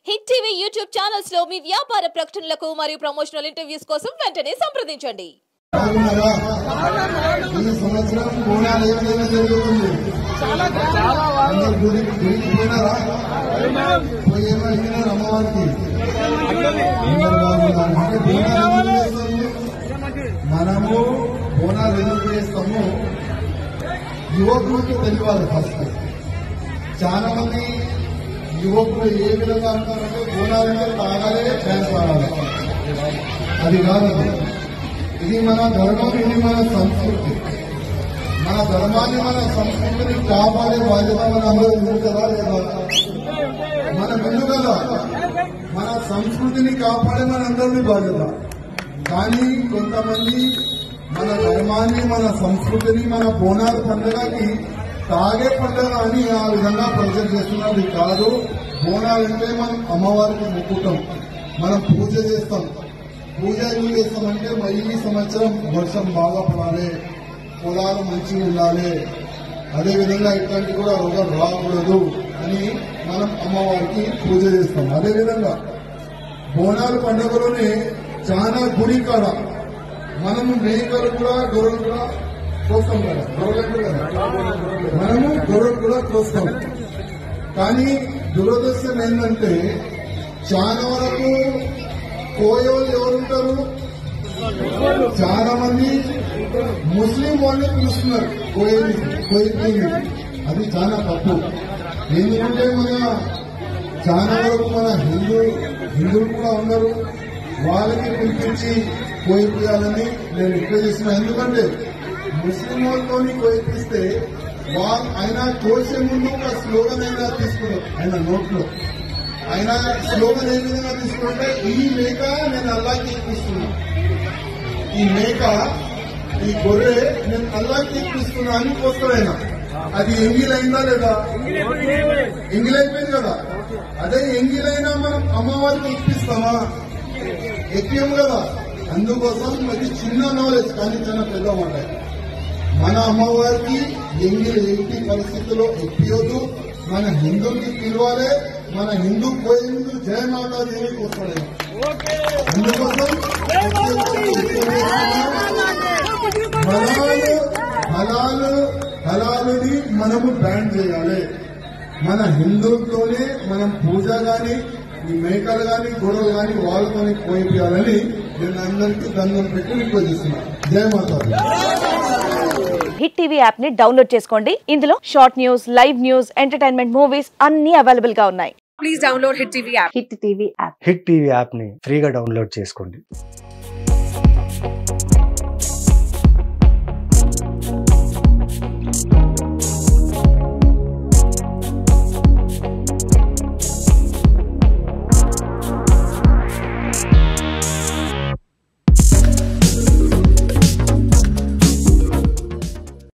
Hit TV YouTube channels లో మీ వ్యాపార ప్రకటనలకు మరియు ప్రమోషనల్ ఇంటర్వ్యూస్ కోసం వెంటనే సంప్రదించండి. ఈ సంవత్సరం బోనాలు ఏమైనా జరుగుతుంది. అమ్మవారికి మనము బోనాలు ఎందుకు చేస్తాము, యువకులకి తెలియాలి. ఫస్ట్ చాలా మంది యువకులు ఏ విధంగా అంటారంటే బోనాలంటే తాగాలే, డ్యాన్స్ ఆడాలి. అది కాదు. ఇది మన ధర్మం, ఇది మన సంస్కృతి. మన ధర్మాన్ని, మన సంస్కృతిని కాపాడే బాధ్యత మన అందరూ ఉంటుందా లేదా? మనం ఎందుకు కదా మన సంస్కృతిని కాపాడే మనందరినీ బాధ్యత. కానీ కొంతమంది మన ధర్మాన్ని, మన సంస్కృతిని, మన బోనాల పండుగకి తాగే పండుగ అని ఆ విధంగా ప్రజెంట్ చేస్తున్నది కాదు. బోనాలంటే మనం అమ్మవారికి మొక్కుతాం, మనం పూజ చేస్తాం. పూజ ఎందుకు చేస్తామంటే ఈ సంవత్సరం వర్షం బాగా పడాలి, పొలాలు మంచిగా ఉండాలి, అదేవిధంగా ఇట్లాంటి కూడా రోగం రాకూడదు అని మనం అమ్మవారికి పూజ చేస్తాం. అదేవిధంగా బోనాల పండుగలోనే చాలా గుడి కాడ మనము మేకలు కూడా, గొర్రెలు కూడా కోస్తాం కదా. గొర్రెలు కదా మనము గొర్రెలు కూడా కోస్తాం. కానీ దురదృష్టం ఏంటంటే చాలా వరకు కోయోళ్ళు ఎవరుంటారు, చాలా మంది ముస్లిం వాళ్ళు పిలుస్తున్నారు కోయిని. అది చాలా తప్పు. ఎందుకంటే మన చాలా వరకు మన హిందువులు కూడా ఉన్నారు, వాళ్ళకి పిలిపించి కోయిపియాలని నేను రిక్వెస్ట్ చేస్తున్నా. ఎందుకంటే ముస్లిం వాళ్ళతోని కోయిపిస్తే ఆయన కోసే ముందు ఒక స్లోగన్ అయినా తీసుకున్నారు. ఆయన నోట్లో ఆయన స్లోగన్ ఏ విధంగా తీసుకుంటే, ఈ మేక నేను అల్లాకి ఎక్కిస్తున్నా, ఈ మేక, ఈ గొర్రె నేను అల్లాకి ఎక్కిస్తున్నా అని పోస్తారు ఆయన. అది ఎంగిలైందా లేదా? ఎంగిలైపోయింది కదా. అదే ఎంగిలైనా మనం అమ్మవారికి ఎక్కిస్తామా? ఎక్కియము కదా. అందుకోసం అది చిన్న నాలెడ్జ్, కానీ చాలా పెద్ద మాట. మన అమ్మవారికి ఎంగిలి ఎట్టి పరిస్థితుల్లో ఎక్కియొద్దు. మన హిందువుకి పిలవాలి. మన హిందూ పోయే ముందు జయ మాతాదేవికి వస్తాడు. అందుకోసం హలాలుని మనము బ్యాన్ చేయాలి. మన హిందువులతోనే మనం పూజ గాని, ఈ మేకలు గాని, గొడవలు గాని వాళ్ళతోనే పోయిపోయాలని నేను అందరికీ దండం పెట్టి రిక్వెస్ట్ చేస్తున్నాను. జయ మాతాదేవి. హిట్ టీవీ యాప్ ని డౌన్లోడ్ చేసుకోండి. ఇందులో short news, live news, entertainment movies అన్ని అవైలబుల్ గా ఉన్నాయి. Please download hit TV app. Hit TV app ని ఫ్రీగా డౌన్లోడ్ చేసుకోండి.